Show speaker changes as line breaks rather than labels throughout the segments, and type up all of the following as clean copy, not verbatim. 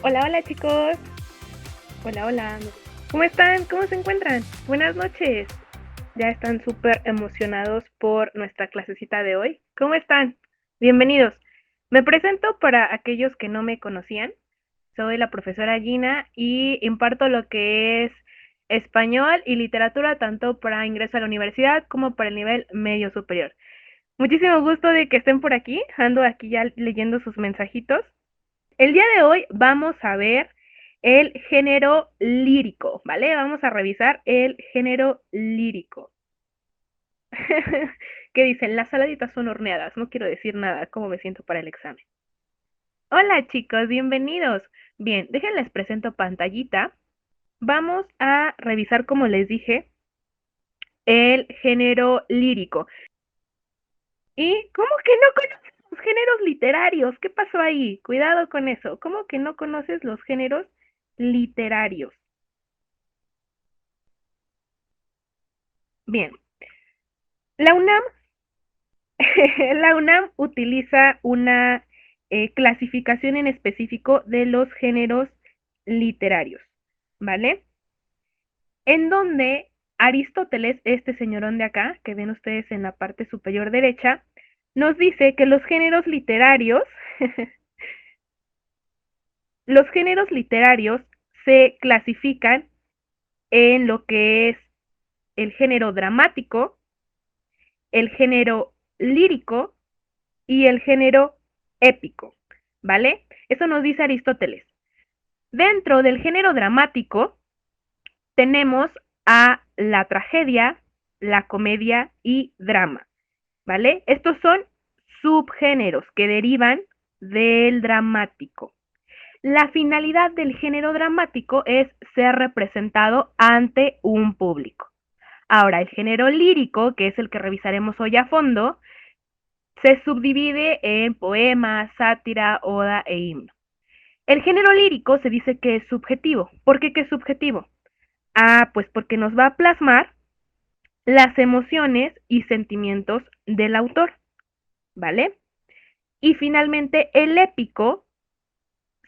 Hola, hola chicos. Hola, hola. ¿Cómo están? ¿Cómo se encuentran? Buenas noches. ¿Ya están súper emocionados por nuestra clasecita de hoy? ¿Cómo están? Bienvenidos. Me presento para aquellos que no me conocían. Soy la profesora Gina y imparto lo que es español y literatura tanto para ingreso a la universidad como para el nivel medio superior. Muchísimo gusto de que estén por aquí. Ando aquí ya leyendo sus mensajitos. El día de hoy vamos a ver el género lírico, ¿vale? Vamos a revisar el género lírico. ¿Qué dicen? Las saladitas son horneadas. No quiero decir nada. ¿Cómo me siento para el examen? Hola chicos, bienvenidos. Bien, déjenles presento pantallita. Vamos a revisar, como les dije, el género lírico. ¿Y cómo que no conoces los géneros literarios? ¿Qué pasó ahí? Cuidado con eso. ¿Cómo que no conoces los géneros literarios? Bien, la UNAM, la UNAM utiliza una clasificación en específico de los géneros literarios, ¿vale? En donde Aristóteles, este señorón de acá, que ven ustedes en la parte superior derecha, nos dice que los géneros literarios, los géneros literarios se clasifican en lo que es el género dramático, el género lírico y el género épico, ¿vale? Eso nos dice Aristóteles. Dentro del género dramático tenemos a la tragedia, la comedia y drama, ¿vale? Estos son subgéneros que derivan del dramático. La finalidad del género dramático es ser representado ante un público. Ahora, el género lírico, que es el que revisaremos hoy a fondo, se subdivide en poema, sátira, oda e himno. El género lírico se dice que es subjetivo. ¿Por qué que es subjetivo? Ah, pues porque nos va a plasmar las emociones y sentimientos del autor, ¿vale? Y finalmente el épico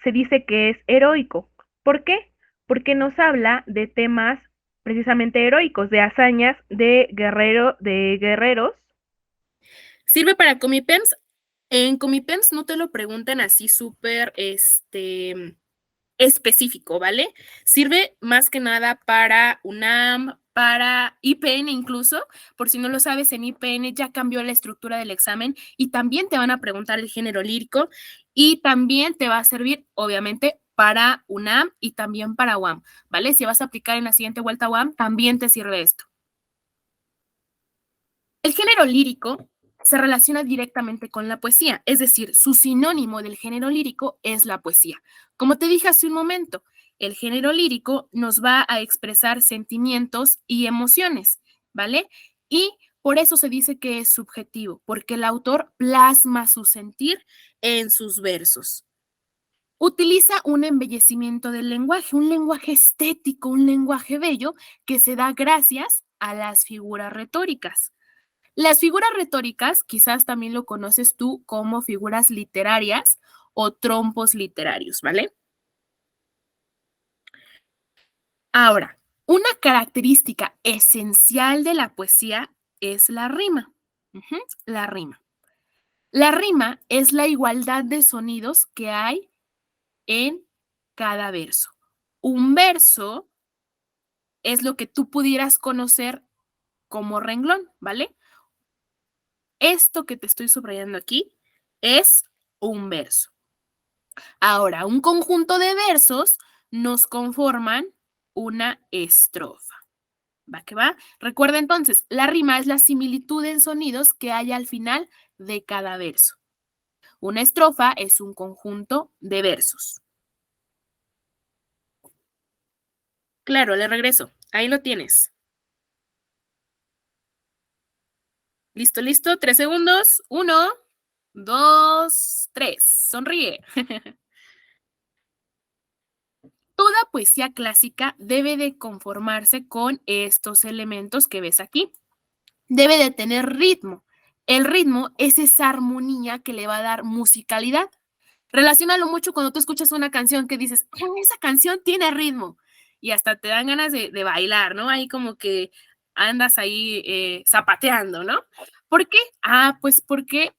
se dice que es heroico. ¿Por qué? Porque nos habla de temas precisamente heroicos, de hazañas de guerreros.
Sirve para Comipens. En Comipens no te lo preguntan así súper, específico, ¿vale? Sirve más que nada para UNAM, para IPN incluso, por si no lo sabes, en IPN ya cambió la estructura del examen y también te van a preguntar el género lírico y también te va a servir, obviamente, para UNAM y también para UAM, ¿vale? Si vas a aplicar en la siguiente vuelta a UAM, también te sirve esto. El género lírico se relaciona directamente con la poesía, es decir, su sinónimo del género lírico es la poesía. Como te dije hace un momento, el género lírico nos va a expresar sentimientos y emociones, ¿vale? Y por eso se dice que es subjetivo, porque el autor plasma su sentir en sus versos. Utiliza un embellecimiento del lenguaje, un lenguaje estético, un lenguaje bello que se da gracias a las figuras retóricas. Las figuras retóricas, quizás también lo conoces tú como figuras literarias o trompos literarios, ¿vale? Ahora, una característica esencial de la poesía es la rima. Ujú, la rima. La rima es la igualdad de sonidos que hay en cada verso. Un verso es lo que tú pudieras conocer como renglón, ¿vale? Esto que te estoy subrayando aquí es un verso. Ahora, un conjunto de versos nos conforman una estrofa. ¿Va que va? Recuerda entonces, la rima es la similitud en sonidos que hay al final de cada verso. Una estrofa es un conjunto de versos. Claro, le regreso. Ahí lo tienes. Listo, listo. 3 segundos. 1, 2, 3. Sonríe. Toda poesía clásica debe de conformarse con estos elementos que ves aquí. Debe de tener ritmo. El ritmo es esa armonía que le va a dar musicalidad. Relaciónalo mucho cuando tú escuchas una canción que dices, esa canción tiene ritmo y hasta te dan ganas de bailar, ¿no? Ahí como que andas ahí zapateando, ¿no? ¿Por qué? Pues porque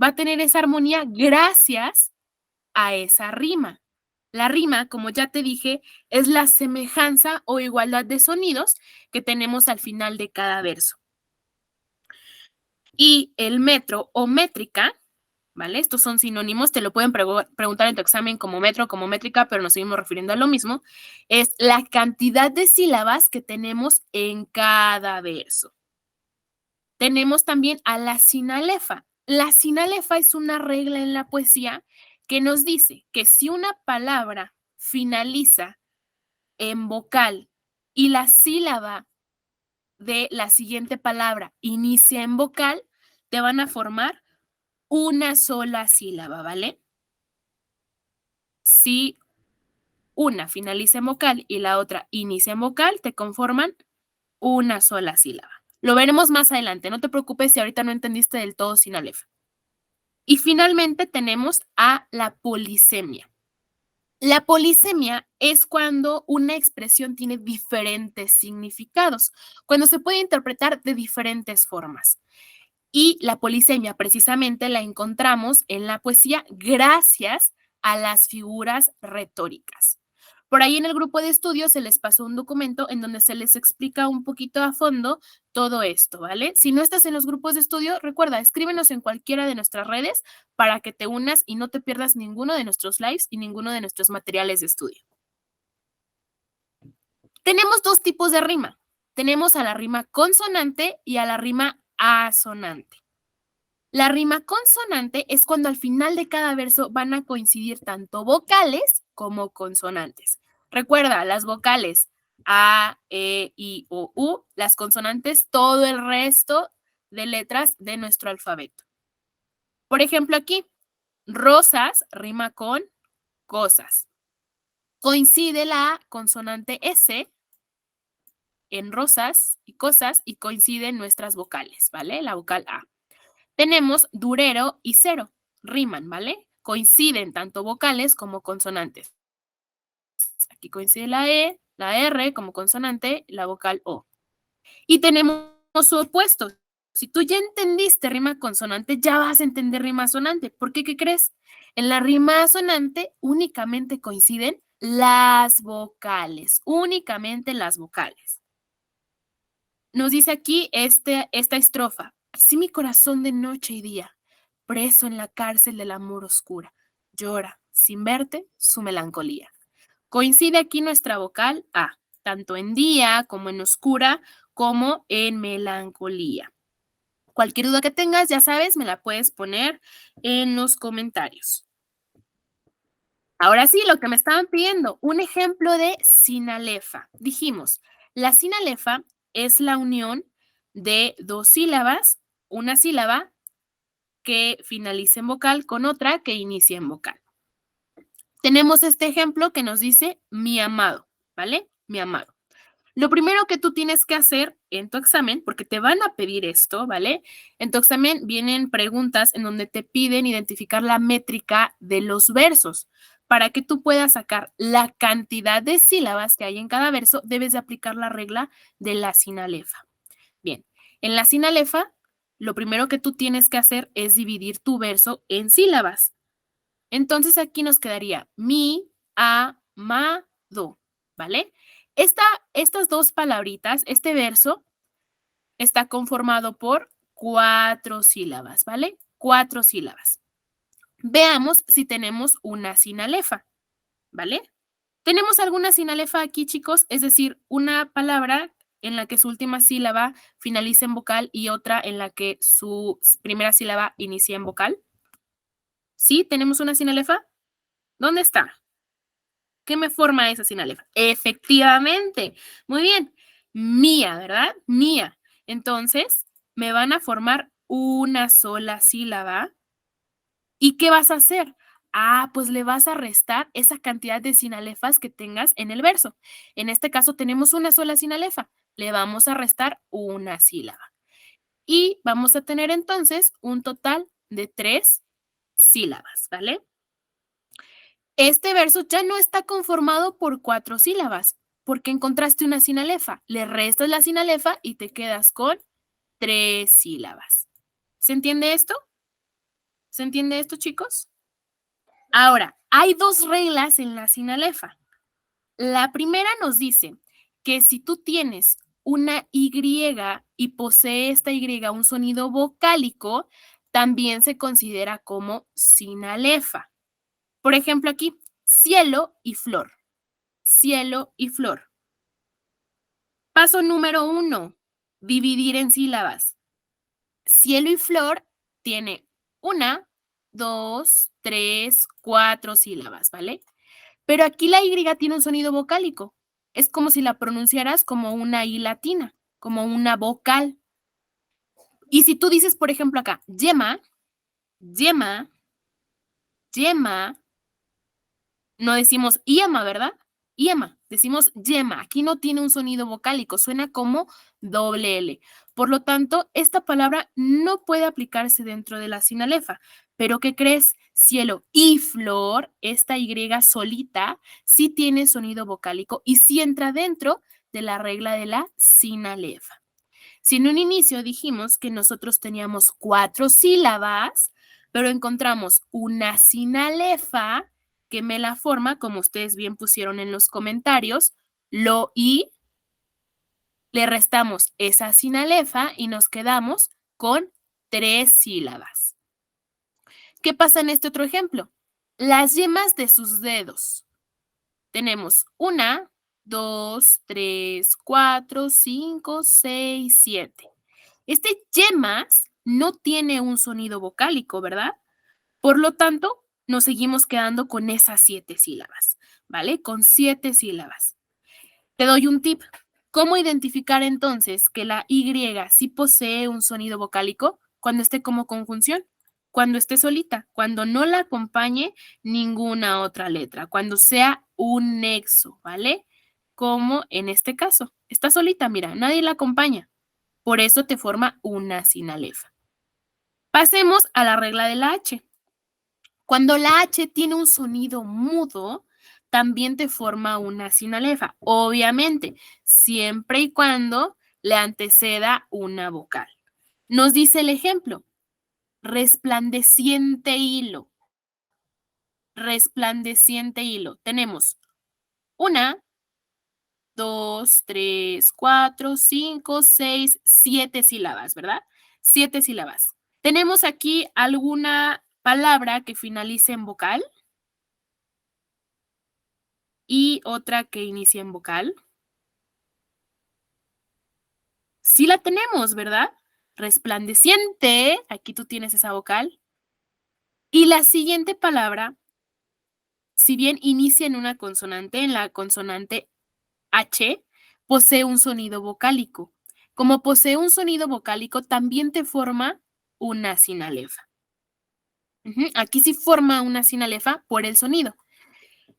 va a tener esa armonía gracias a esa rima. La rima, como ya te dije, es la semejanza o igualdad de sonidos que tenemos al final de cada verso. Y el metro o métrica, ¿vale? Estos son sinónimos, te lo pueden preguntar en tu examen como metro, como métrica, pero nos seguimos refiriendo a lo mismo. Es la cantidad de sílabas que tenemos en cada verso. Tenemos también a la sinalefa. La sinalefa es una regla en la poesía que nos dice que si una palabra finaliza en vocal y la sílaba de la siguiente palabra inicia en vocal, te van a formar una sola sílaba, ¿vale? Si una finaliza en vocal y la otra inicia en vocal, te conforman una sola sílaba. Lo veremos más adelante, no te preocupes si ahorita no entendiste del todo sinalefa. Y finalmente tenemos a la polisemia. La polisemia es cuando una expresión tiene diferentes significados, cuando se puede interpretar de diferentes formas. Y la polisemia precisamente la encontramos en la poesía gracias a las figuras retóricas. Por ahí en el grupo de estudio se les pasó un documento en donde se les explica un poquito a fondo todo esto, ¿vale? Si no estás en los grupos de estudio, recuerda, escríbenos en cualquiera de nuestras redes para que te unas y no te pierdas ninguno de nuestros lives y ninguno de nuestros materiales de estudio. Tenemos dos tipos de rima. Tenemos a la rima consonante y a la rima asonante. La rima consonante es cuando al final de cada verso van a coincidir tanto vocales como consonantes. Recuerda, las vocales A, E, I, O, U, las consonantes, todo el resto de letras de nuestro alfabeto. Por ejemplo, aquí, rosas rima con cosas. Coincide la consonante S en rosas y cosas y coinciden nuestras vocales, ¿vale? La vocal A. Tenemos durero y cero, riman, ¿vale? Coinciden tanto vocales como consonantes. Aquí coincide la E, la R como consonante, la vocal O. Y tenemos su opuesto. Si tú ya entendiste rima consonante, ya vas a entender rima sonante. ¿Por qué? ¿Qué crees? En la rima sonante únicamente coinciden las vocales, únicamente las vocales. Nos dice aquí esta estrofa. Así mi corazón de noche y día, preso en la cárcel del amor oscura, llora, sin verte, su melancolía. Coincide aquí nuestra vocal A, tanto en día como en oscura, como en melancolía. Cualquier duda que tengas, ya sabes, me la puedes poner en los comentarios. Ahora sí, lo que me estaban pidiendo, un ejemplo de sinalefa. Dijimos, la sinalefa es la unión de dos sílabas, una sílaba que finalice en vocal con otra que inicie en vocal. Tenemos este ejemplo que nos dice mi amado, ¿vale? Mi amado. Lo primero que tú tienes que hacer en tu examen, porque te van a pedir esto, ¿vale? En tu examen vienen preguntas en donde te piden identificar la métrica de los versos. Para que tú puedas sacar la cantidad de sílabas que hay en cada verso, debes de aplicar la regla de la sinalefa. Bien, en la sinalefa, lo primero que tú tienes que hacer es dividir tu verso en sílabas. Entonces aquí nos quedaría mi, a, ma, do, ¿vale? Estas dos palabritas, este verso, está conformado por 4 sílabas, ¿vale? 4 sílabas. Veamos si tenemos una sinalefa, ¿vale? ¿Tenemos alguna sinalefa aquí, chicos? Es decir, una palabra en la que su última sílaba finaliza en vocal y otra en la que su primera sílaba inicia en vocal. ¿Sí? ¿Tenemos una sinalefa? ¿Dónde está? ¿Qué me forma esa sinalefa? Efectivamente. Muy bien. Mía, ¿verdad? Mía. Entonces, me van a formar una sola sílaba. ¿Y qué vas a hacer? Pues le vas a restar esa cantidad de sinalefas que tengas en el verso. En este caso tenemos una sola sinalefa. Le vamos a restar una sílaba. Y vamos a tener entonces un total de 3 sílabas, ¿vale? Este verso ya no está conformado por 4 sílabas, porque encontraste una sinalefa. Le restas la sinalefa y te quedas con 3 sílabas. ¿Se entiende esto? ¿Se entiende esto, chicos? Ahora, hay 2 reglas en la sinalefa. La primera nos dice que si tú tienes una Y y posee esta Y un sonido vocálico, también se considera como sinalefa. Por ejemplo, aquí, cielo y flor. Cielo y flor. Paso número 1, dividir en sílabas. Cielo y flor tiene 1, 2, 3, 4 sílabas, ¿vale? Pero aquí la Y tiene un sonido vocálico. Es como si la pronunciaras como una I latina, como una vocal. Y si tú dices, por ejemplo, acá, yema, yema, yema, no decimos yema, ¿verdad? Yema, decimos yema. Aquí no tiene un sonido vocálico, suena como doble L. Por lo tanto, esta palabra no puede aplicarse dentro de la sinalefa. Pero, ¿qué crees? Cielo y flor, esta Y solita, sí tiene sonido vocálico y sí entra dentro de la regla de la sinalefa. Si en un inicio dijimos que nosotros teníamos 4 sílabas, pero encontramos una sinalefa que me la forma, como ustedes bien pusieron en los comentarios, lo y, le restamos esa sinalefa y nos quedamos con 3 sílabas. ¿Qué pasa en este otro ejemplo? Las yemas de sus dedos. Tenemos 1, 2, 3, 4, 5, 6, 7. Este yemas no tiene un sonido vocálico, ¿verdad? Por lo tanto, nos seguimos quedando con esas 7 sílabas, ¿vale? Con 7 sílabas. Te doy un tip. ¿Cómo identificar entonces que la Y sí posee un sonido vocálico cuando esté como conjunción? Cuando esté solita, cuando no la acompañe ninguna otra letra, cuando sea un nexo, ¿vale? Como en este caso. Está solita, mira, nadie la acompaña. Por eso te forma una sinalefa. Pasemos a la regla de la H. Cuando la H tiene un sonido mudo, también te forma una sinalefa. Obviamente, siempre y cuando le anteceda una vocal. Nos dice el ejemplo, resplandeciente hilo. Resplandeciente hilo. Tenemos 1, 2, 3, 4, 5, 6, 7 sílabas, ¿verdad? 7 sílabas. ¿Tenemos aquí alguna palabra que finalice en vocal? Y otra que inicie en vocal. Sí la tenemos, ¿verdad? Resplandeciente, aquí tú tienes esa vocal. Y la siguiente palabra, si bien inicia en una consonante, en la consonante H, posee un sonido vocálico. Como posee un sonido vocálico, también te forma una sinalefa. Aquí sí forma una sinalefa por el sonido.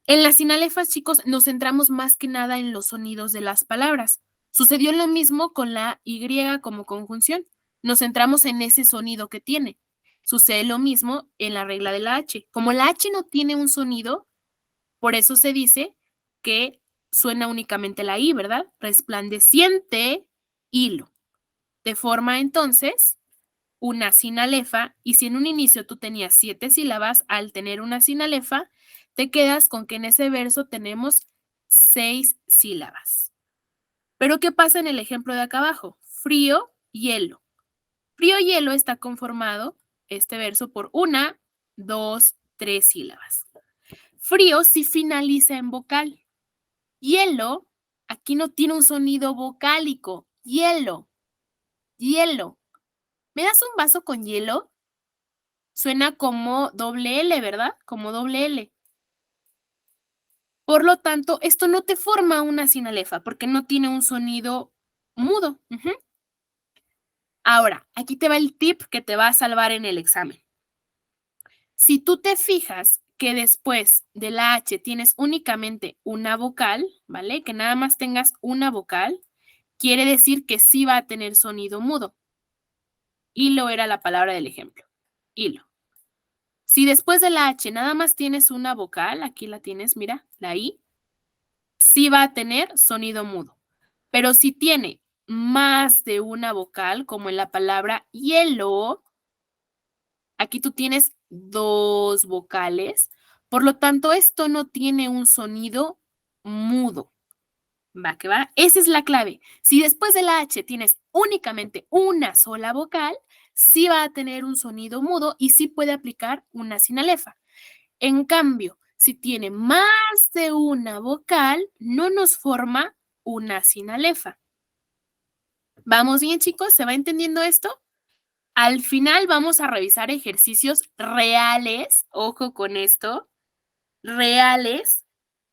En las sinalefas, chicos, nos centramos más que nada en los sonidos de las palabras. Sucedió lo mismo con la Y como conjunción. Nos centramos en ese sonido que tiene. Sucede lo mismo en la regla de la H. Como la H no tiene un sonido, por eso se dice que suena únicamente la I, ¿verdad? Resplandeciente hilo. De forma entonces una sinalefa, y si en un inicio tú tenías 7 sílabas, al tener una sinalefa, te quedas con que en ese verso tenemos 6 sílabas. Pero ¿qué pasa en el ejemplo de acá abajo? Frío, hielo. Frío, hielo está conformado, este verso, por 1, 2, 3 sílabas. Frío sí finaliza en vocal. Hielo, aquí no tiene un sonido vocálico. Hielo, hielo. ¿Me das un vaso con hielo? Suena como doble L, ¿verdad? Como doble L. Por lo tanto, esto no te forma una sinalefa porque no tiene un sonido mudo. Ahora, aquí te va el tip que te va a salvar en el examen. Si tú te fijas que después de la H tienes únicamente una vocal, ¿vale? Que nada más tengas una vocal, quiere decir que sí va a tener sonido mudo. Hilo era la palabra del ejemplo. Hilo. Si después de la H nada más tienes una vocal, aquí la tienes, mira, la I, sí va a tener sonido mudo. Pero si tiene más de una vocal, como en la palabra hielo, aquí tú tienes 2 vocales, por lo tanto, esto no tiene un sonido mudo. Va que va. Esa es la clave. Si después de la H tienes únicamente una sola vocal, sí va a tener un sonido mudo y sí puede aplicar una sinalefa. En cambio, si tiene más de una vocal, no nos forma una sinalefa. ¿Vamos bien, chicos? ¿Se va entendiendo esto? Al final vamos a revisar ejercicios reales, ojo con esto, reales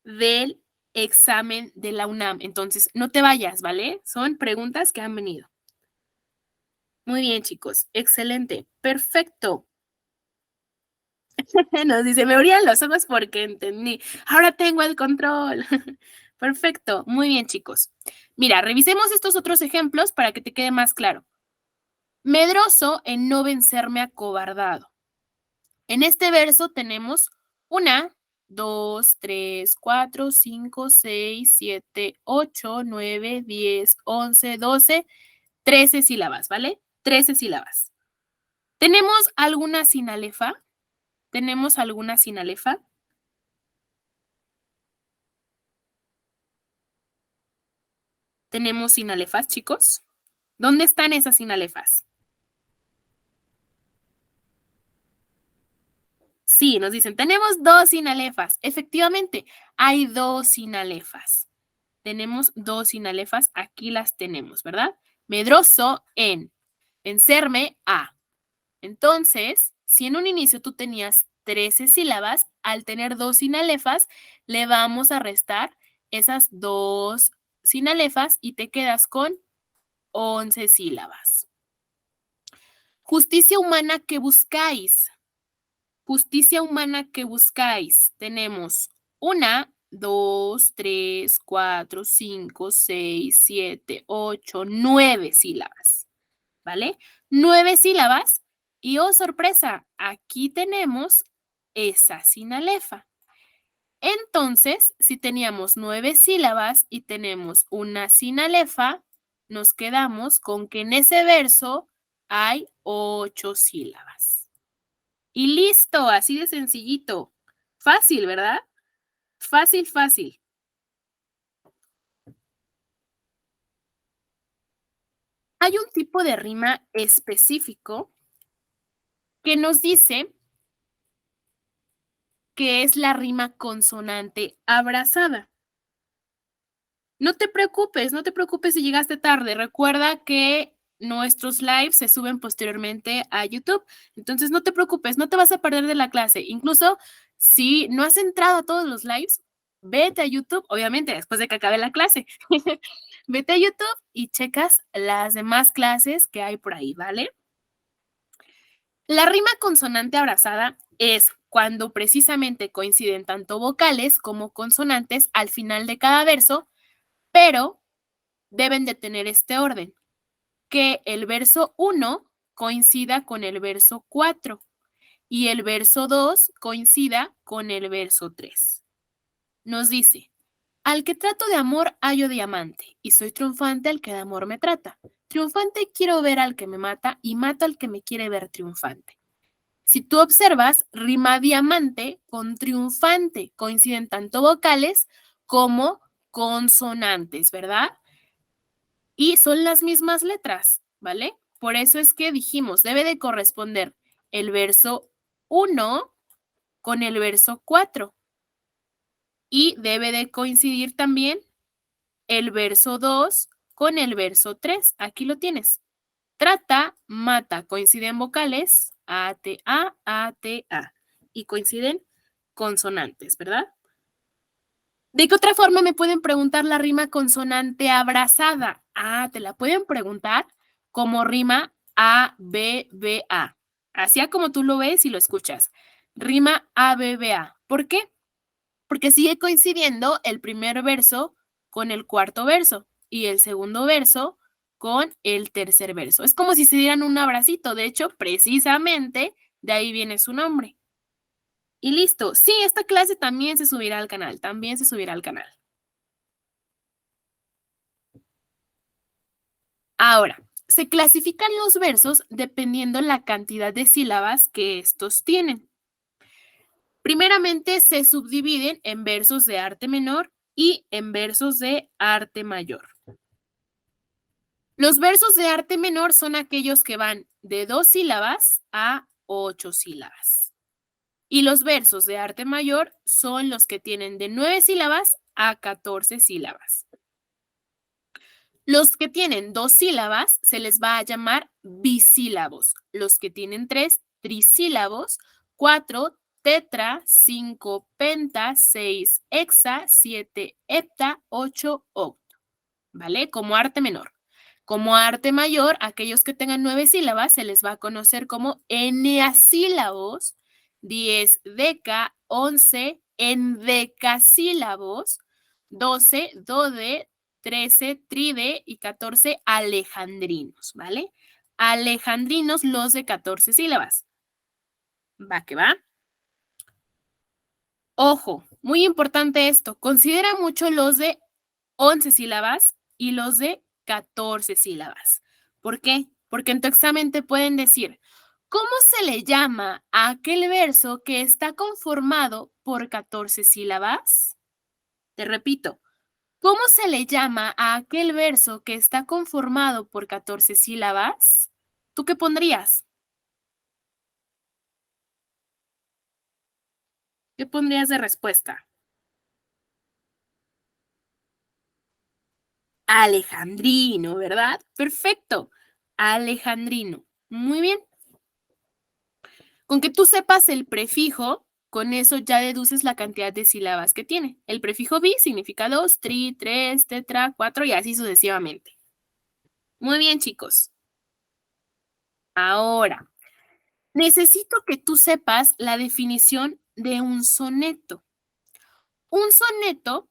del examen de la UNAM. Entonces, no te vayas, ¿vale? Son preguntas que han venido. Muy bien, chicos. Excelente. Perfecto. Nos dice, me abrían los ojos porque entendí. Ahora tengo el control. Perfecto. Muy bien, chicos. Mira, revisemos estos otros ejemplos para que te quede más claro. Medroso en no vencerme acobardado. En este verso tenemos 1, 2, 3, 4, 5, 6, 7, 8, 9, 10, 11, 12, 13 sílabas, ¿vale? 13 sílabas. ¿Tenemos alguna sinalefa? ¿Tenemos alguna sinalefa? ¿Tenemos sinalefas, chicos? ¿Dónde están esas sinalefas? Sí, nos dicen, tenemos 2 sinalefas. Efectivamente, hay 2 sinalefas. Tenemos 2 sinalefas, aquí las tenemos, ¿verdad? Medroso en, vencerme a. Entonces, si en un inicio tú tenías 13 sílabas, al tener 2 sinalefas, le vamos a restar esas 2 sinalefas y te quedas con 11 sílabas. Justicia humana que buscáis. Justicia humana que buscáis. Tenemos 1, 2, 3, 4, 5, 6, 7, 8, 9 sílabas. ¿Vale? 9 sílabas. Y oh, sorpresa, aquí tenemos esa sinalefa. Entonces, si teníamos 9 sílabas y tenemos una sinalefa, nos quedamos con que en ese verso hay 8 sílabas. Y listo, así de sencillito. Fácil, ¿verdad? Fácil, fácil. Hay un tipo de rima específico que nos dice que es la rima consonante abrazada. No te preocupes si llegaste tarde. Recuerda que nuestros lives se suben posteriormente a YouTube. Entonces, no te preocupes, no te vas a perder de la clase. Incluso si no has entrado a todos los lives, vete a YouTube, obviamente después de que acabe la clase. Vete a YouTube y checas las demás clases que hay por ahí, ¿vale? La rima consonante abrazada es cuando precisamente coinciden tanto vocales como consonantes al final de cada verso, pero deben de tener este orden, que el verso 1 coincida con el verso 4 y el verso 2 coincida con el verso 3. Nos dice, al que trato de amor hallo diamante, y soy triunfante al que de amor me trata. Triunfante quiero ver al que me mata, y mato al que me quiere ver triunfante. Si tú observas, rima diamante con triunfante, coinciden tanto vocales como consonantes, ¿verdad? Y son las mismas letras, ¿vale? Por eso es que dijimos, debe de corresponder el verso 1 con el verso 4 y debe de coincidir también el verso 2 con el verso 3. Aquí lo tienes. Trata, mata, coinciden vocales, A, T, A, A, T, A. Y coinciden consonantes, ¿verdad? ¿De qué otra forma me pueden preguntar la rima consonante abrazada? Ah, te la pueden preguntar como rima A, B, B, A. Así como tú lo ves y lo escuchas. Rima A, B, B, A. ¿Por qué? Porque sigue coincidiendo el primer verso con el cuarto verso y el segundo verso con el tercer verso. Es como si se dieran un abracito. De hecho, precisamente de ahí viene su nombre. Y listo. Sí, esta clase también se subirá al canal. También se subirá al canal. Ahora, se clasifican los versos dependiendo la cantidad de sílabas que estos tienen. Primeramente, se subdividen en versos de arte menor y en versos de arte mayor. Los versos de arte menor son aquellos que van de 2 sílabas a 8 sílabas. Y los versos de arte mayor son los que tienen de 9 sílabas a 14 sílabas. Los que tienen 2 sílabas se les va a llamar bisílabos. Los que tienen 3, trisílabos. 4, tetra. 5, penta. 6, hexa. 7, hepta. 8, octo. ¿Vale? Como arte menor. Como arte mayor, aquellos que tengan 9 sílabas se les va a conocer como eneasílabos. 10, deca. 11, endecasílabos. 12, dode. 13, tride y 14, alejandrinos, ¿vale? Alejandrinos, los de 14 sílabas. Va que va. Ojo, muy importante esto. Considera mucho los de 11 sílabas y los de 14 sílabas. ¿Por qué? Porque en tu examen te pueden decir, ¿cómo se le llama a aquel verso que está conformado por 14 sílabas? Te repito, ¿cómo se le llama a aquel verso que está conformado por 14 sílabas? ¿Tú qué pondrías? ¿Qué pondrías de respuesta? Alejandrino, ¿verdad? Perfecto. Alejandrino. Muy bien. Con que tú sepas el prefijo, con eso ya deduces la cantidad de sílabas que tiene. El prefijo bi significa 2, tri, 3, tetra, 4 y así sucesivamente. Muy bien, chicos. Ahora, necesito que tú sepas la definición de un soneto. Un soneto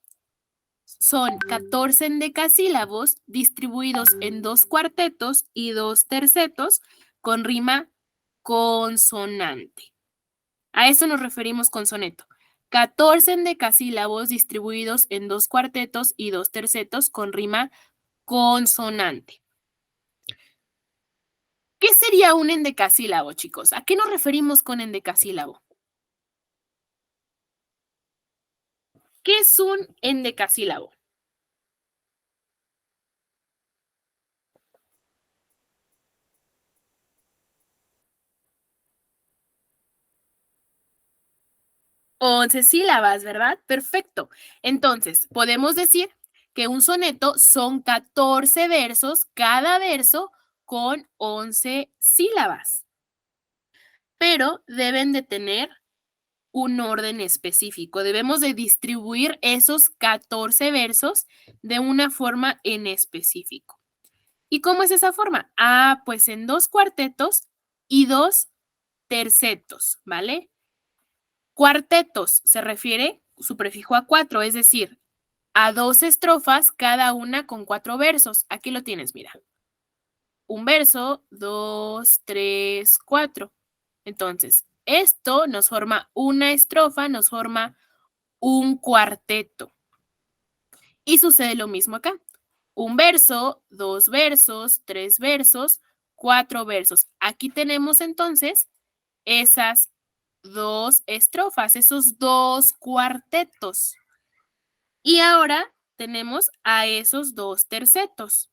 son 14 endecasílabos distribuidos en 2 cuartetos y 2 tercetos con rima consonante. A eso nos referimos con soneto. 14 endecasílabos distribuidos en 2 cuartetos y 2 tercetos con rima consonante. ¿Qué sería un endecasílabo, chicos? ¿A qué nos referimos con endecasílabo? ¿Qué es un endecasílabo? Once sílabas, ¿verdad? Perfecto. Entonces, podemos decir que un soneto son 14 versos, cada verso con 11 sílabas, pero deben de tener un orden específico. Debemos de distribuir esos 14 versos de una forma en específico. ¿Y cómo es esa forma? Ah, pues en 2 cuartetos y 2 tercetos, ¿vale? Cuartetos se refiere su prefijo a 4, es decir, a 2 estrofas, cada una con 4 versos. Aquí lo tienes, mira. Un verso, 2, 3, 4. Entonces, esto nos forma una estrofa, nos forma un cuarteto. Y sucede lo mismo acá. Un verso, 2 versos, 3 versos, 4 versos. Aquí tenemos entonces esas 2 estrofas, esos 2 cuartetos. Y ahora tenemos a esos 2 tercetos.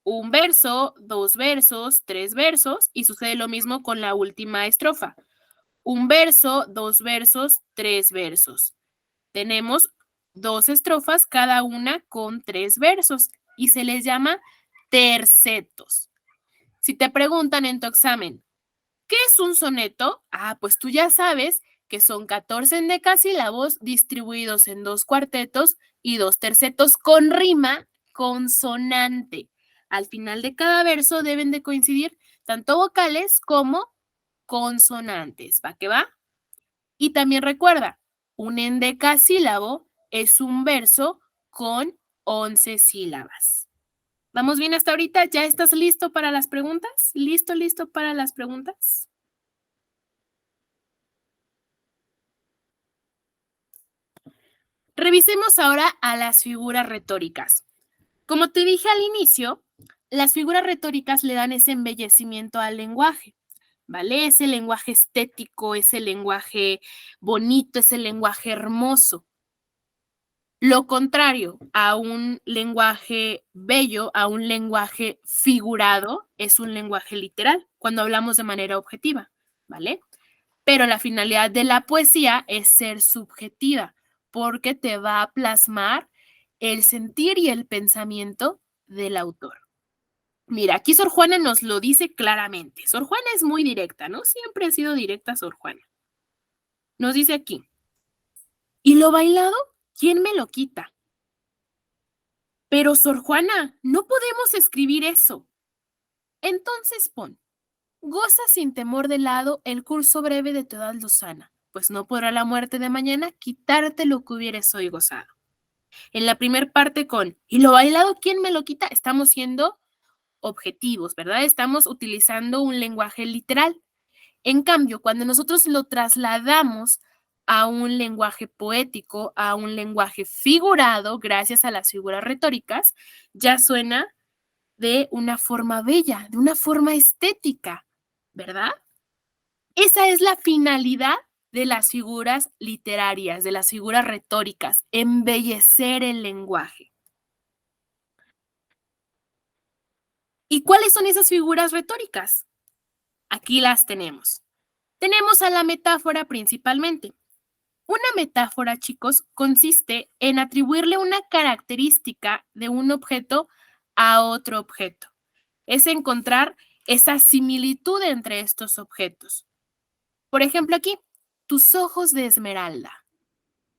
Un verso, 2 versos, 3 versos y sucede lo mismo con la última estrofa. Un verso, 2 versos, 3 versos. Tenemos 2 estrofas, cada una con 3 versos y se les llama tercetos. Si te preguntan en tu examen, ¿qué es un soneto? Ah, pues tú ya sabes que son 14 endecasílabos distribuidos en 2 cuartetos y 2 tercetos con rima consonante. Al final de cada verso deben de coincidir tanto vocales como consonantes. ¿Va que va? Y también recuerda, un endecasílabo es un verso con 11 sílabas. ¿Vamos bien hasta ahorita? ¿Ya estás listo para las preguntas? ¿Listo para las preguntas? Revisemos ahora a las figuras retóricas. Como te dije al inicio, las figuras retóricas le dan ese embellecimiento al lenguaje, ¿vale? Ese lenguaje estético, ese lenguaje bonito, ese lenguaje hermoso. Lo contrario a un lenguaje bello, a un lenguaje figurado, es un lenguaje literal, cuando hablamos de manera objetiva, ¿vale? Pero la finalidad de la poesía es ser subjetiva, porque te va a plasmar el sentir y el pensamiento del autor. Mira, aquí Sor Juana nos lo dice claramente. Sor Juana es muy directa, ¿no? Siempre ha sido directa Sor Juana. Nos dice aquí, ¿y lo bailado? ¿Quién me lo quita? Pero Sor Juana, no podemos escribir eso. Entonces pon, goza sin temor de lado el curso breve de tu edad lozana, pues no podrá la muerte de mañana quitarte lo que hubieres hoy gozado. En la primer parte con, ¿y lo bailado quién me lo quita? Estamos siendo objetivos, ¿verdad? Estamos utilizando un lenguaje literal. En cambio, cuando nosotros lo trasladamos a un lenguaje poético, a un lenguaje figurado, gracias a las figuras retóricas, ya suena de una forma bella, de una forma estética, ¿verdad? Esa es la finalidad de las figuras literarias, de las figuras retóricas, embellecer el lenguaje. ¿Y cuáles son esas figuras retóricas? Aquí las tenemos. Tenemos a la metáfora principalmente. Una metáfora, chicos, consiste en atribuirle una característica de un objeto a otro objeto. Es encontrar esa similitud entre estos objetos. Por ejemplo, aquí, tus ojos de esmeralda.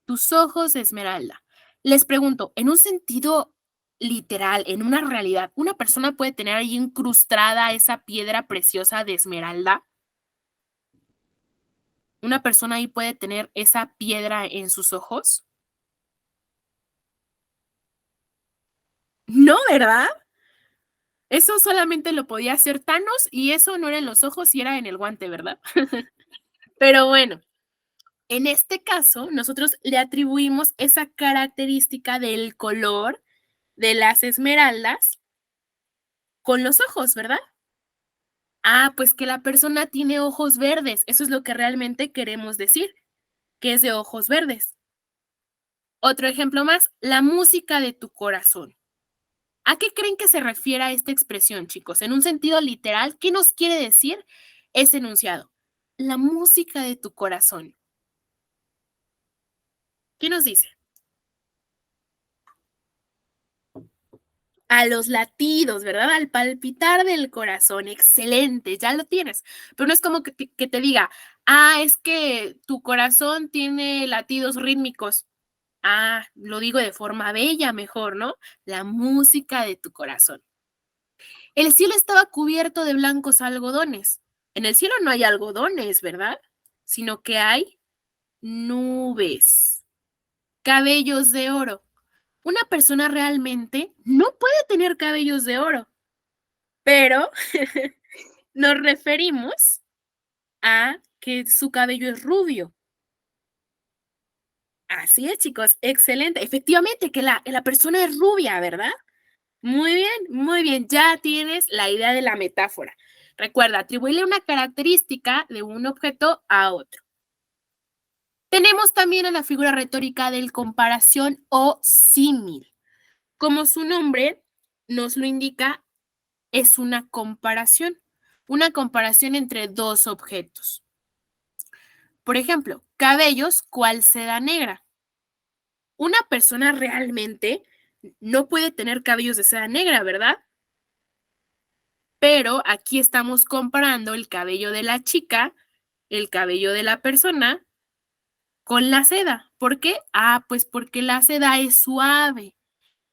Tus ojos de esmeralda. Les pregunto, en un sentido literal, en una realidad, ¿una persona puede tener ahí incrustada esa piedra preciosa de esmeralda? ¿Una persona ahí puede tener esa piedra en sus ojos? No, ¿verdad? Eso solamente lo podía hacer Thanos y eso no era en los ojos y era en el guante, ¿verdad? Pero bueno, en este caso, nosotros le atribuimos esa característica del color de las esmeraldas con los ojos, ¿verdad? Ah, pues que la persona tiene ojos verdes. Eso es lo que realmente queremos decir, que es de ojos verdes. Otro ejemplo más, la música de tu corazón. ¿A qué creen que se refiere esta expresión, chicos? En un sentido literal, ¿qué nos quiere decir ese enunciado? La música de tu corazón. ¿Qué nos dice? A los latidos, ¿verdad? Al palpitar del corazón. Excelente, ya lo tienes. Pero no es como que te diga, ah, es que tu corazón tiene latidos rítmicos. Ah, lo digo de forma bella mejor, ¿no? La música de tu corazón. El cielo estaba cubierto de blancos algodones. En el cielo no hay algodones, ¿verdad? Sino que hay nubes, cabellos de oro. Una persona realmente no puede tener cabellos de oro, pero nos referimos a que su cabello es rubio. Así es, chicos, excelente. Efectivamente, que la persona es rubia, ¿verdad? Muy bien, ya tienes la idea de la metáfora. Recuerda, atribuirle una característica de un objeto a otro. Tenemos también a la figura retórica del comparación o símil. Como su nombre nos lo indica, es una comparación entre dos objetos. Por ejemplo, cabellos, ¿cuál seda negra? Una persona realmente no puede tener cabellos de seda negra, ¿verdad? Pero aquí estamos comparando el cabello de la chica, el cabello de la persona, con la seda. ¿Por qué? Ah, pues porque la seda es suave,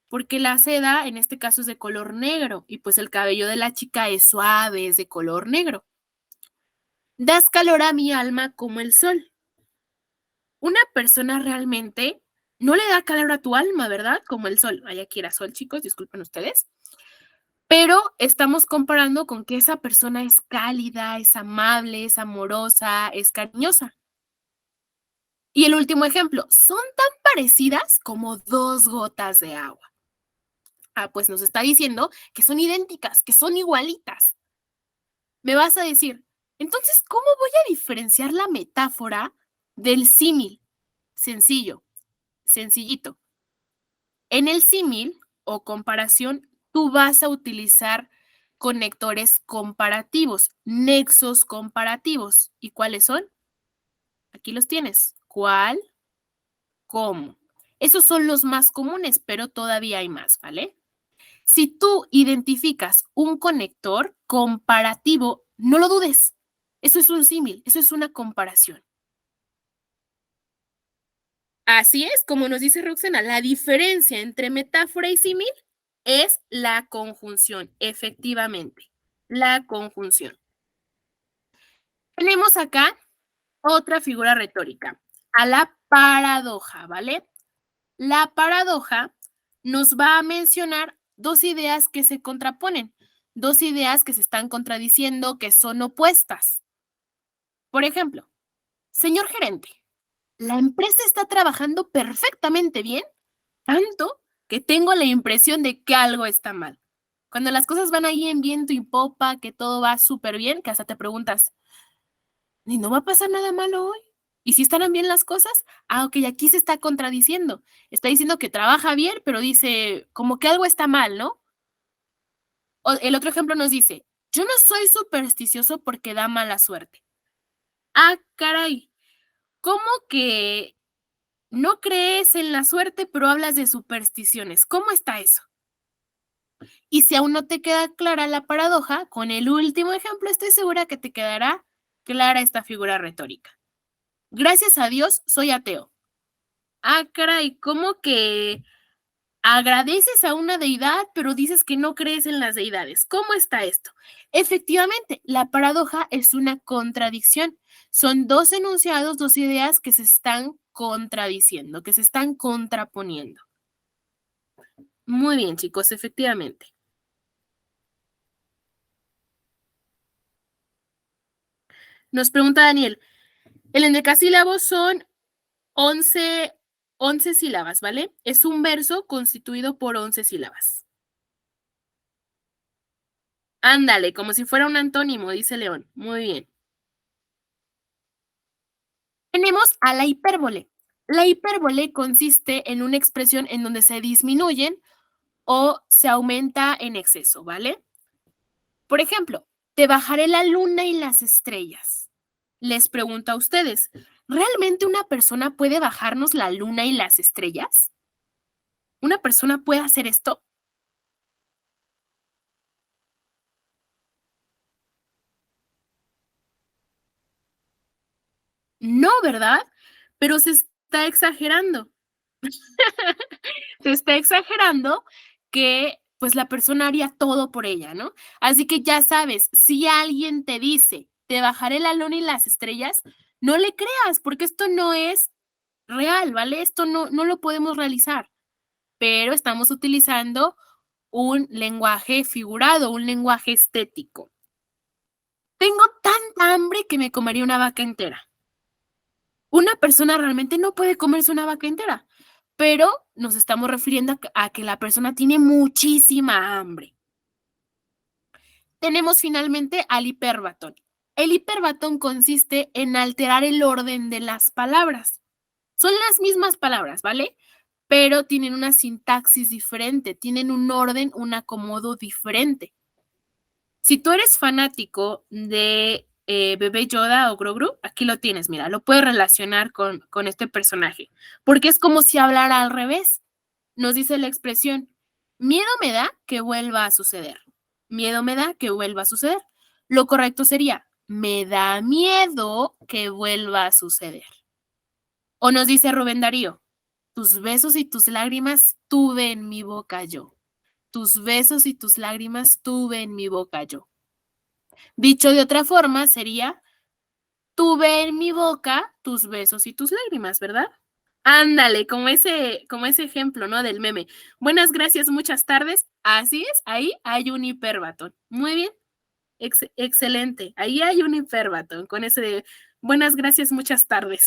porque la seda en este caso es de color negro y pues el cabello de la chica es suave, es de color negro. Das calor a mi alma como el sol. Una persona realmente no le da calor a tu alma, ¿verdad? Como el sol. Ay, aquí era sol, chicos, disculpen ustedes. Pero estamos comparando con que esa persona es cálida, es amable, es amorosa, es cariñosa. Y el último ejemplo, son tan parecidas como 2 gotas de agua. Pues nos está diciendo que son idénticas, que son igualitas. Me vas a decir, entonces, ¿cómo voy a diferenciar la metáfora del símil? Sencillo, sencillito. En el símil o comparación, tú vas a utilizar conectores comparativos, nexos comparativos. ¿Y cuáles son? Aquí los tienes. ¿Cuál? ¿Cómo? Esos son los más comunes, pero todavía hay más, ¿vale? Si tú identificas un conector comparativo, no lo dudes. Eso es un símil, eso es una comparación. Así es, como nos dice Roxana, la diferencia entre metáfora y símil es la conjunción, efectivamente, la conjunción. Tenemos acá otra figura retórica, a la paradoja, ¿vale? La paradoja nos va a mencionar dos ideas que se contraponen, dos ideas que se están contradiciendo, que son opuestas. Por ejemplo, señor gerente, la empresa está trabajando perfectamente bien, tanto que tengo la impresión de que algo está mal. Cuando las cosas van ahí en viento y popa, que todo va súper bien, que hasta te preguntas, ¿y no va a pasar nada malo hoy? ¿Y si estarán bien las cosas? Ok, aquí se está contradiciendo. Está diciendo que trabaja bien, pero dice como que algo está mal, ¿no? O el otro ejemplo nos dice, yo no soy supersticioso porque da mala suerte. Caray, ¿cómo que no crees en la suerte, pero hablas de supersticiones? ¿Cómo está eso? Y si aún no te queda clara la paradoja, con el último ejemplo estoy segura que te quedará clara esta figura retórica. Gracias a Dios, soy ateo. Caray, ¿cómo que agradeces a una deidad, pero dices que no crees en las deidades? ¿Cómo está esto? Efectivamente, la paradoja es una contradicción. Son dos enunciados, dos ideas que se están contradiciendo, que se están contraponiendo. Muy bien, chicos, efectivamente. Nos pregunta Daniel, el endecasílabo son 11 sílabas, ¿vale? Es un verso constituido por 11 sílabas. Ándale, como si fuera un antónimo, dice León. Muy bien. Tenemos a la hipérbole. La hipérbole consiste en una expresión en donde se disminuyen o se aumenta en exceso, ¿vale? Por ejemplo, te bajaré la luna y las estrellas. Les pregunto a ustedes, ¿realmente una persona puede bajarnos la luna y las estrellas? ¿Una persona puede hacer esto? No, ¿verdad? Pero se está exagerando. Se está exagerando que pues la persona haría todo por ella, ¿no? Así que ya sabes, si alguien te dice, te bajaré la luna y las estrellas, no le creas, porque esto no es real, ¿vale? Esto no lo podemos realizar, pero estamos utilizando un lenguaje figurado, un lenguaje estético. Tengo tanta hambre que me comería una vaca entera. Una persona realmente no puede comerse una vaca entera, pero nos estamos refiriendo a que la persona tiene muchísima hambre. Tenemos finalmente al hiperbatón. El hiperbatón consiste en alterar el orden de las palabras. Son las mismas palabras, ¿vale? Pero tienen una sintaxis diferente, tienen un orden, un acomodo diferente. Si tú eres fanático de Bebé Yoda o Grogu, aquí lo tienes, mira, lo puedes relacionar con este personaje, porque es como si hablara al revés. Nos dice la expresión, miedo me da que vuelva a suceder. Miedo me da que vuelva a suceder. Lo correcto sería, me da miedo que vuelva a suceder. O nos dice Rubén Darío, tus besos y tus lágrimas tuve en mi boca yo. Tus besos y tus lágrimas tuve en mi boca yo. Dicho de otra forma, sería, tuve en mi boca tus besos y tus lágrimas, ¿verdad? Ándale, como ese ejemplo, ¿no? Del meme. Buenas gracias, muchas tardes. Así es, ahí hay un hiperbatón. Muy bien, excelente. Ahí hay un hiperbatón con ese de buenas gracias, muchas tardes.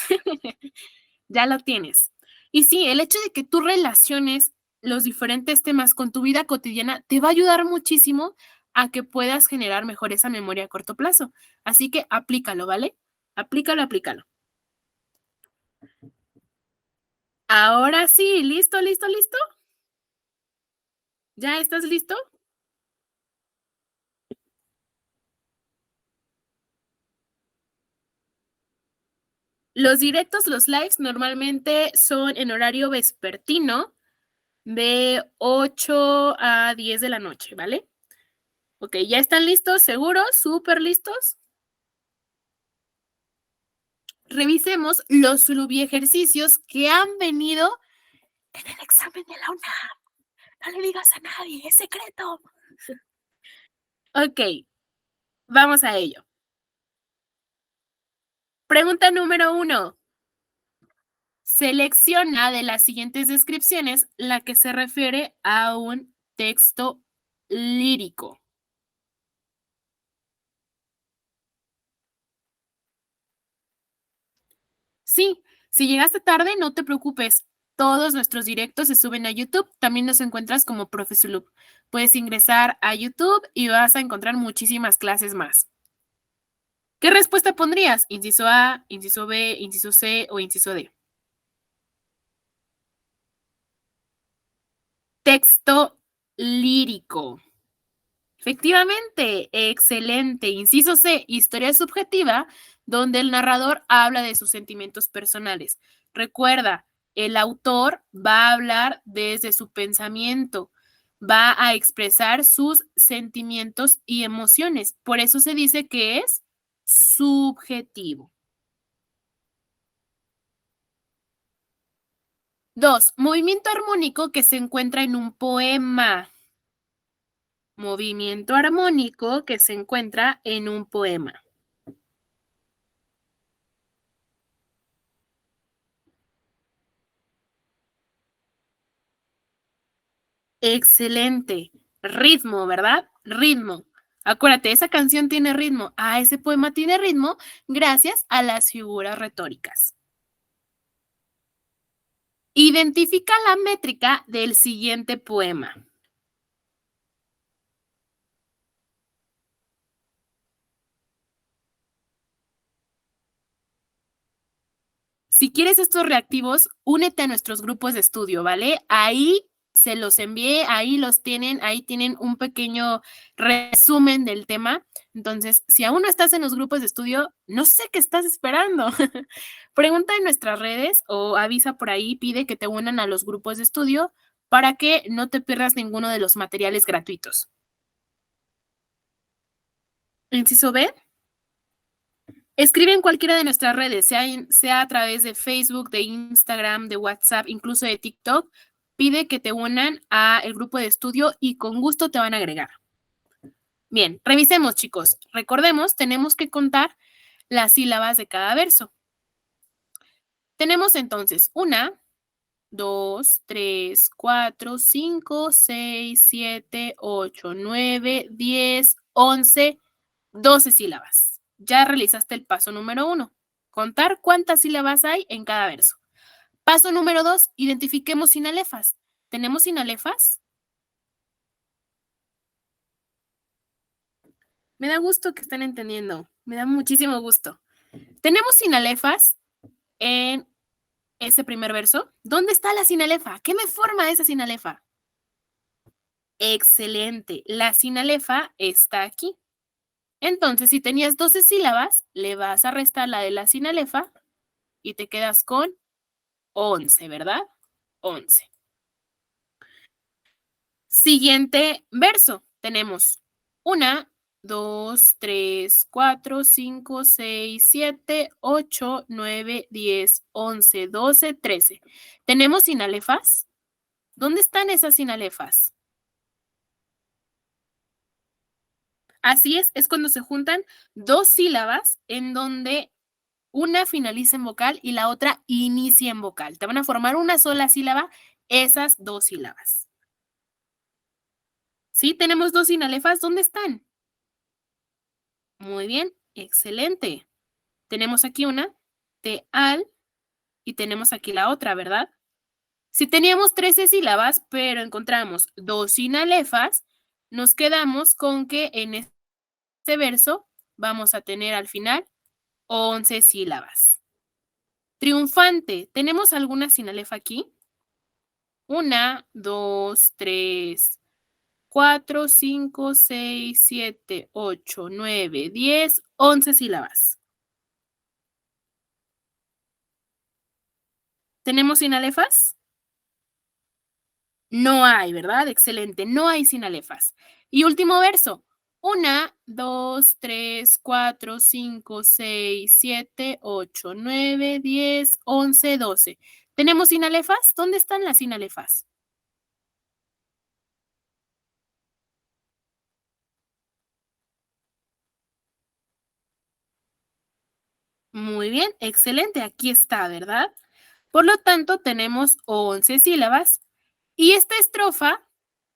Ya lo tienes. Y sí, el hecho de que tú relaciones los diferentes temas con tu vida cotidiana te va a ayudar muchísimo a que puedas generar mejor esa memoria a corto plazo. Así que aplícalo, ¿vale? Aplícalo, aplícalo. Ahora sí, ¿listo, listo, listo? ¿Ya estás listo? Los directos, los lives, normalmente son en horario vespertino de 8 a 10 de la noche, ¿vale? Ok, ¿ya están listos? ¿Seguros? ¿Súper listos? Revisemos los ejercicios que han venido en el examen de la UNAM. No le digas a nadie, es secreto. Ok, vamos a ello. Pregunta número 1. Selecciona de las siguientes descripciones la que se refiere a un texto lírico. Sí, si llegaste tarde, no te preocupes. Todos nuestros directos se suben a YouTube. También nos encuentras como Profesulup. Puedes ingresar a YouTube y vas a encontrar muchísimas clases más. ¿Qué respuesta pondrías? ¿Inciso A, inciso B, inciso C o inciso D? Texto lírico. Efectivamente, excelente. Inciso C, historia subjetiva, donde el narrador habla de sus sentimientos personales. Recuerda, el autor va a hablar desde su pensamiento, va a expresar sus sentimientos y emociones. Por eso se dice que es subjetivo. 2. Movimiento armónico que se encuentra en un poema. Movimiento armónico que se encuentra en un poema. Excelente. Ritmo, ¿verdad? Ritmo. Acuérdate, esa canción tiene ritmo. Ah, ese poema tiene ritmo gracias a las figuras retóricas. Identifica la métrica del siguiente poema. Si quieres estos reactivos, únete a nuestros grupos de estudio, ¿vale? Ahí se los envié, ahí tienen un pequeño resumen del tema. Entonces, si aún no estás en los grupos de estudio, no sé qué estás esperando. Pregunta en nuestras redes o avisa por ahí, pide que te unan a los grupos de estudio para que no te pierdas ninguno de los materiales gratuitos. Inciso B. Escribe en cualquiera de nuestras redes, sea a través de Facebook, de Instagram, de WhatsApp, incluso de TikTok. Pide que te unan a el grupo de estudio y con gusto te van a agregar. Bien, revisemos, chicos. Recordemos, tenemos que contar las sílabas de cada verso. Tenemos entonces 1, 2, 3, 4, 5, 6, 7, 8, 9, 10, 11, 12 sílabas. Ya realizaste el paso número 1. Contar cuántas sílabas hay en cada verso. Paso número 2, identifiquemos sinalefas. ¿Tenemos sinalefas? Me da gusto que estén entendiendo. Me da muchísimo gusto. ¿Tenemos sinalefas en ese primer verso? ¿Dónde está la sinalefa? ¿Qué me forma esa sinalefa? Excelente. La sinalefa está aquí. Entonces, si tenías 12 sílabas, le vas a restar la de la sinalefa y te quedas con 11, ¿verdad? 11. Siguiente verso. Tenemos 1, 2, 3, 4, 5, 6, 7, 8, 9, 10, 11, 12, 13. ¿Tenemos sinalefas? ¿Dónde están esas sinalefas? Así es cuando se juntan dos sílabas en donde una finaliza en vocal y la otra inicia en vocal. Te van a formar una sola sílaba esas dos sílabas. ¿Sí? Tenemos dos sinalefas. ¿Dónde están? Muy bien, excelente. Tenemos aquí una T al y tenemos aquí la otra, ¿verdad? Si teníamos 13 sílabas, pero encontramos 2 sinalefas, nos quedamos con que en este verso vamos a tener al final 11 sílabas. Triunfante. ¿Tenemos alguna sinalefa aquí? 1, 2, 3, 4, 5, 6, 7, 8, 9, 10, 11 sílabas. ¿Tenemos sinalefas? No hay, ¿verdad? Excelente, no hay sinalefas. Y último verso. 1, 2, 3, 4, 5, 6, 7, 8, 9, 10, 11, 12. ¿Tenemos sinalefas? ¿Dónde están las sinalefas? Muy bien, excelente, aquí está, ¿verdad? Por lo tanto, tenemos 11 sílabas y esta estrofa,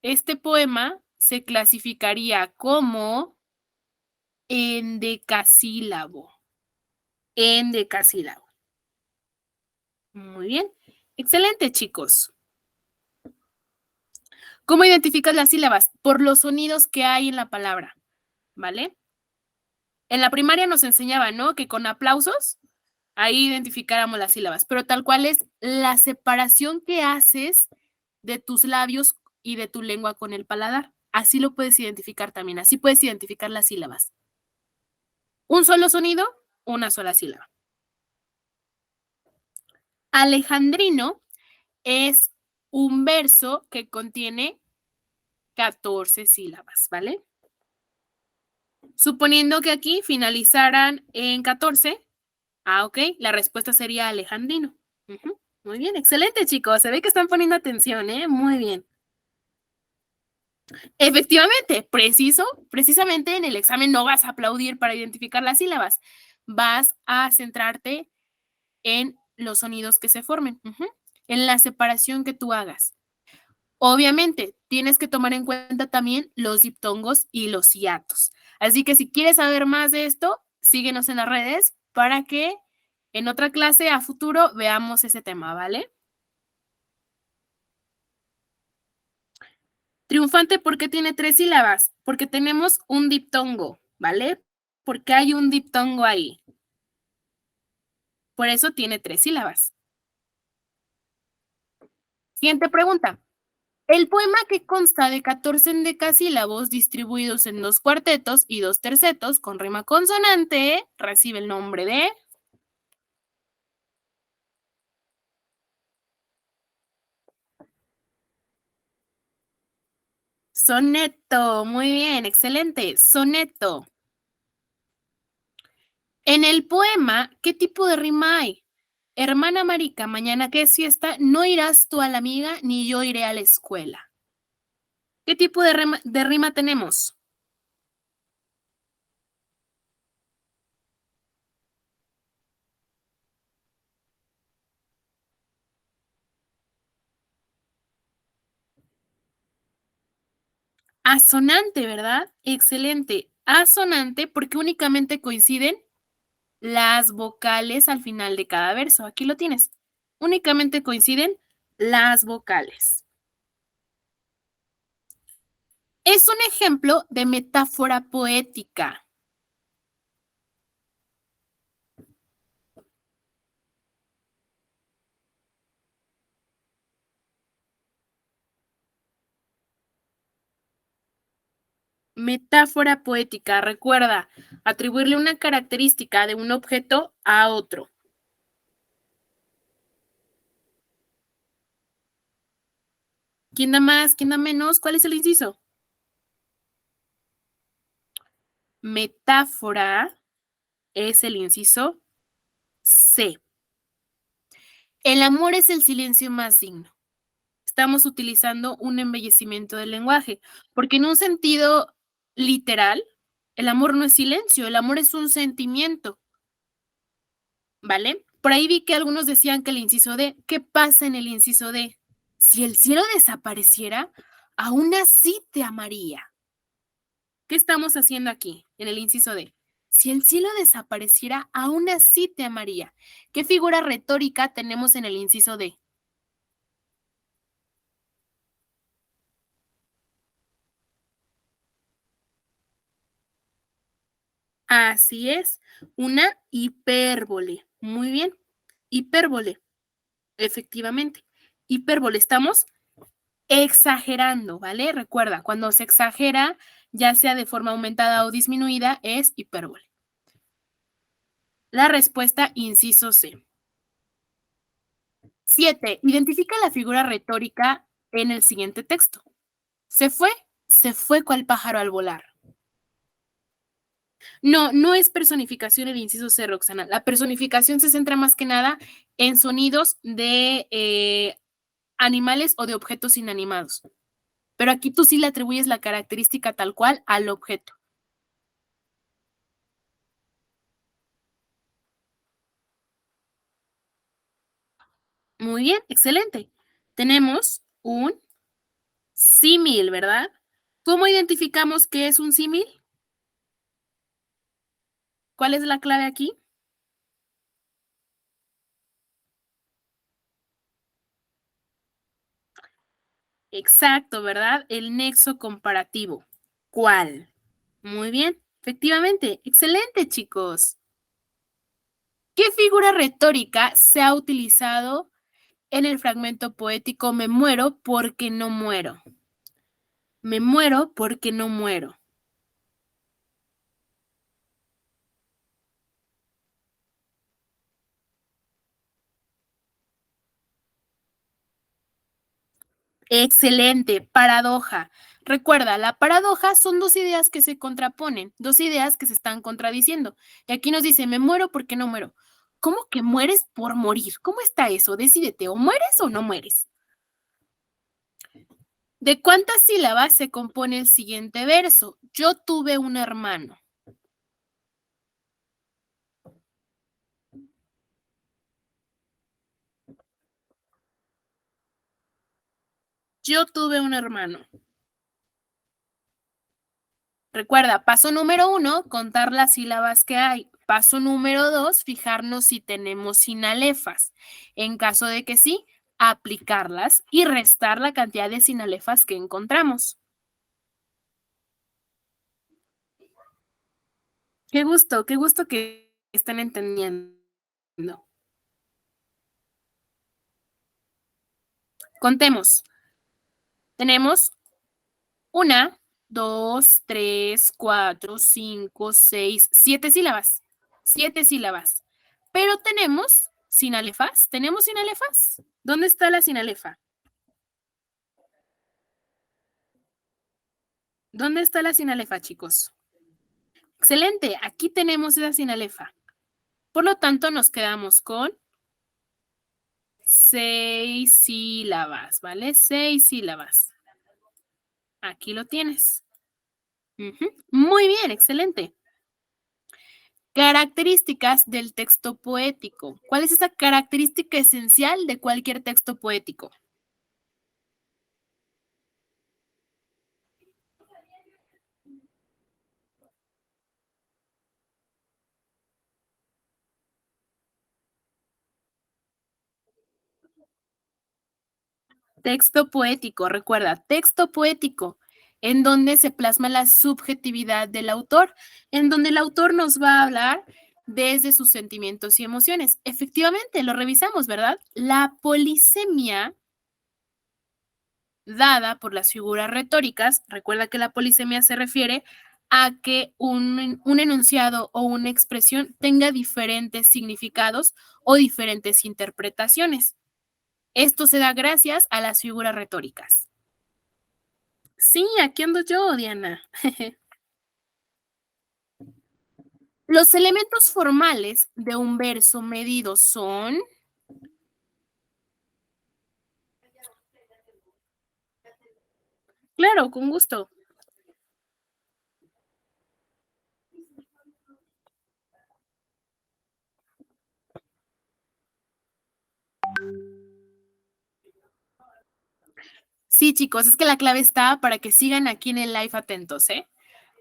este poema, se clasificaría como endecasílabo. Endecasílabo. Muy bien. Excelente, chicos. ¿Cómo identificas las sílabas? Por los sonidos que hay en la palabra, ¿vale? En la primaria nos enseñaban, ¿no? Que con aplausos ahí identificáramos las sílabas, pero tal cual es la separación que haces de tus labios y de tu lengua con el paladar. Así lo puedes identificar también, así puedes identificar las sílabas. Un solo sonido, una sola sílaba. Alejandrino es un verso que contiene 14 sílabas, ¿vale? Suponiendo que aquí finalizaran en 14, ok, la respuesta sería alejandrino. Muy bien, excelente, chicos. Se ve que están poniendo atención, ¿eh? Muy bien. Efectivamente, precisamente en el examen no vas a aplaudir para identificar las sílabas. Vas a centrarte en los sonidos que se formen, en la separación que tú hagas. Obviamente, tienes que tomar en cuenta también los diptongos y los hiatos. Así que si quieres saber más de esto, síguenos en las redes para que en otra clase a futuro veamos ese tema, ¿vale? Triunfante, ¿por qué tiene 3 sílabas? Porque tenemos un diptongo, ¿vale? Porque hay un diptongo ahí. Por eso tiene 3 sílabas. Siguiente pregunta. El poema que consta de 14 endecasílabos distribuidos en 2 cuartetos y 2 tercetos con rima consonante recibe el nombre de soneto. Muy bien, excelente. Soneto. En el poema, ¿qué tipo de rima hay? Hermana marica, mañana que es fiesta, no irás tú a la amiga ni yo iré a la escuela. ¿Qué tipo de rima tenemos? Asonante, ¿verdad? Excelente. Asonante porque únicamente coinciden las vocales al final de cada verso. Aquí lo tienes. Únicamente coinciden las vocales. Es un ejemplo de metáfora poética. Metáfora poética. Recuerda, atribuirle una característica de un objeto a otro. ¿Quién da más? ¿Quién da menos? ¿Cuál es el inciso? Metáfora es el inciso C. El amor es el silencio más digno. Estamos utilizando un embellecimiento del lenguaje, porque en un sentido literal, el amor no es silencio, el amor es un sentimiento, ¿vale? Por ahí vi que algunos decían que el inciso D, ¿qué pasa en el inciso D? Si el cielo desapareciera, aún así te amaría. ¿Qué estamos haciendo aquí en el inciso D? Si el cielo desapareciera, aún así te amaría. ¿Qué figura retórica tenemos en el inciso D? Así es, una hipérbole. Muy bien, hipérbole, efectivamente. Hipérbole, estamos exagerando, ¿vale? Recuerda, cuando se exagera, ya sea de forma aumentada o disminuida, es hipérbole. La respuesta, inciso C. 7. Identifica la figura retórica en el siguiente texto. Se fue cual pájaro al volar. No, no es personificación el inciso C, Roxana. La personificación se centra más que nada en sonidos de animales o de objetos inanimados. Pero aquí tú sí le atribuyes la característica tal cual al objeto. Muy bien, excelente. Tenemos un símil, ¿verdad? ¿Cómo identificamos qué es un símil? ¿Cuál es la clave aquí? Exacto, ¿verdad? El nexo comparativo. ¿Cuál? Muy bien, efectivamente. Excelente, chicos. ¿Qué figura retórica se ha utilizado en el fragmento poético Me muero porque no muero? Me muero porque no muero. Excelente, paradoja. Recuerda, la paradoja son dos ideas que se contraponen, dos ideas que se están contradiciendo. Y aquí nos dice, me muero porque no muero. ¿Cómo que mueres por morir? ¿Cómo está eso? Decídete, o mueres o no mueres. ¿De cuántas sílabas se compone el siguiente verso? Yo tuve un hermano. Yo tuve un hermano. Recuerda, paso número 1, contar las sílabas que hay. Paso número 2, fijarnos si tenemos sinalefas. En caso de que sí, aplicarlas y restar la cantidad de sinalefas que encontramos. Qué gusto que estén entendiendo. Contemos. Tenemos 1, 2, 3, 4, 5, 6, 7 sílabas. 7 sílabas. Pero tenemos sinalefas. ¿Tenemos sinalefas? ¿Dónde está la sinalefa? ¿Dónde está la sinalefa, chicos? Excelente, aquí tenemos esa sinalefa. Por lo tanto, nos quedamos con 6 sílabas, ¿vale? 6 sílabas. Aquí lo tienes. Muy bien, excelente. Características del texto poético. ¿Cuál es esa característica esencial de cualquier texto poético? Texto poético, recuerda, texto poético, en donde se plasma la subjetividad del autor, en donde el autor nos va a hablar desde sus sentimientos y emociones. Efectivamente, lo revisamos, ¿verdad? La polisemia dada por las figuras retóricas, recuerda que la polisemia se refiere a que un enunciado o una expresión tenga diferentes significados o diferentes interpretaciones. Esto se da gracias a las figuras retóricas. Sí, aquí ando yo, Diana. Los elementos formales de un verso medido son... Claro, con gusto. Sí, chicos, es que la clave está para que sigan aquí en el live atentos, ¿eh?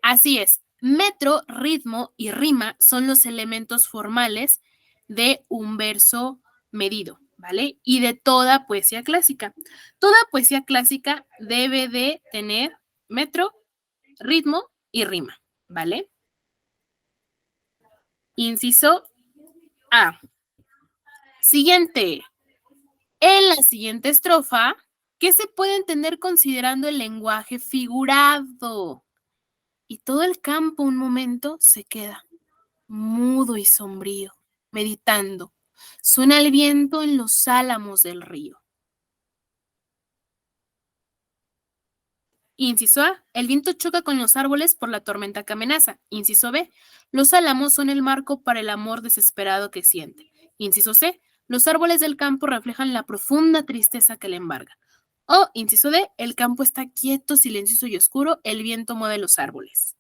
Así es. Metro, ritmo y rima son los elementos formales de un verso medido, ¿vale? Y de toda poesía clásica. Toda poesía clásica debe de tener metro, ritmo y rima, ¿vale? Inciso A. Siguiente. En la siguiente estrofa, ¿qué se puede entender considerando el lenguaje figurado? Y todo el campo un momento se queda mudo y sombrío, meditando. Suena el viento en los álamos del río. Inciso A. El viento choca con los árboles por la tormenta que amenaza. Inciso B. Los álamos son el marco para el amor desesperado que siente. Inciso C. Los árboles del campo reflejan la profunda tristeza que le embarga. O, inciso D. El campo está quieto, silencioso y oscuro. El viento mueve los árboles.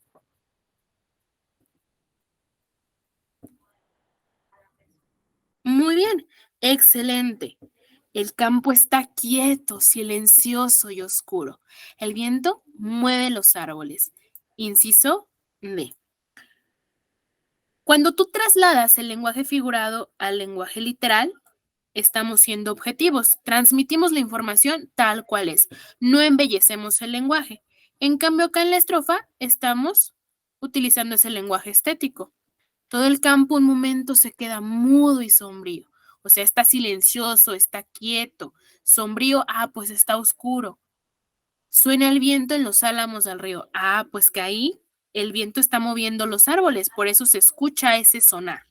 Muy bien. Excelente. El campo está quieto, silencioso y oscuro. El viento mueve los árboles. Inciso D. Cuando tú trasladas el lenguaje figurado al lenguaje literal, estamos siendo objetivos. Transmitimos la información tal cual es. No embellecemos el lenguaje. En cambio, acá en la estrofa estamos utilizando ese lenguaje estético. Todo el campo un momento se queda mudo y sombrío. O sea, está silencioso, está quieto. Sombrío, pues está oscuro. Suena el viento en los álamos del río. Pues que ahí el viento está moviendo los árboles, por eso se escucha ese sonar.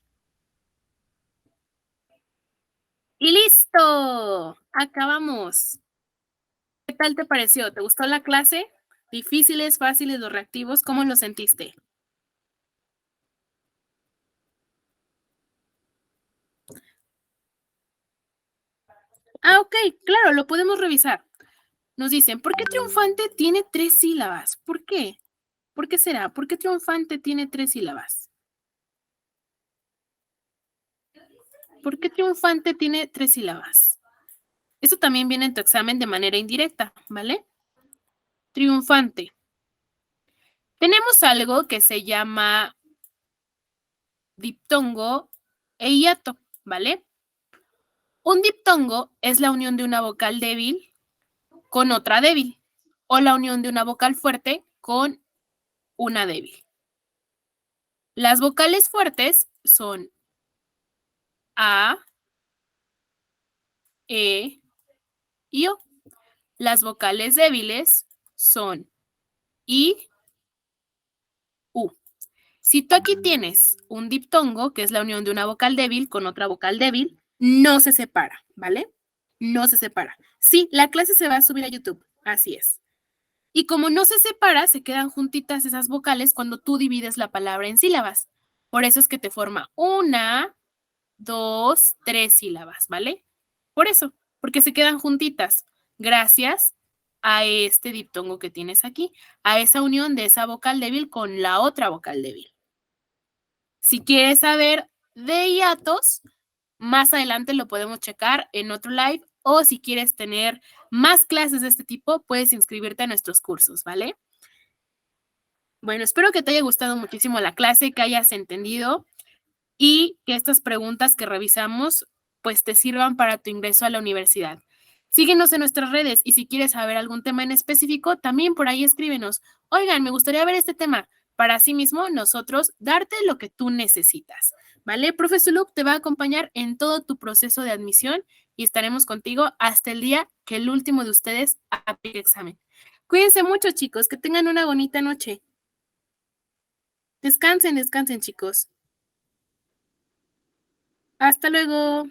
¡Y listo! Acabamos. ¿Qué tal te pareció? ¿Te gustó la clase? ¿Difíciles, fáciles, los reactivos? ¿Cómo lo sentiste? Ok, claro, lo podemos revisar. Nos dicen, ¿por qué triunfante tiene 3 sílabas? ¿Por qué? ¿Por qué será? ¿Por qué triunfante tiene 3 sílabas? ¿Por qué triunfante tiene 3 sílabas? Esto también viene en tu examen de manera indirecta, ¿vale? Triunfante. Tenemos algo que se llama diptongo e hiato, ¿vale? Un diptongo es la unión de una vocal débil con otra débil, o la unión de una vocal fuerte con una débil. Las vocales fuertes son A, E y O. Las vocales débiles son I, U. Si tú aquí tienes un diptongo, que es la unión de una vocal débil con otra vocal débil, no se separa, ¿vale? No se separa. Sí, la clase se va a subir a YouTube, así es. Y como no se separa, se quedan juntitas esas vocales cuando tú divides la palabra en sílabas. Por eso es que te forma 1, 2, 3 sílabas, ¿vale? Por eso, porque se quedan juntitas, gracias a este diptongo que tienes aquí, a esa unión de esa vocal débil con la otra vocal débil. Si quieres saber de hiatos, más adelante lo podemos checar en otro live, o si quieres tener más clases de este tipo, puedes inscribirte a nuestros cursos, ¿vale? Bueno, espero que te haya gustado muchísimo la clase, que hayas entendido y que estas preguntas que revisamos pues te sirvan para tu ingreso a la universidad. Síguenos en nuestras redes y si quieres saber algún tema en específico, también por ahí escríbenos. Oigan, me gustaría ver este tema. Para así mismo, nosotros darte lo que tú necesitas, ¿vale? Profe Zuluk te va a acompañar en todo tu proceso de admisión y estaremos contigo hasta el día que el último de ustedes aplique examen. Cuídense mucho, chicos, que tengan una bonita noche. Descansen, descansen, chicos. Hasta luego.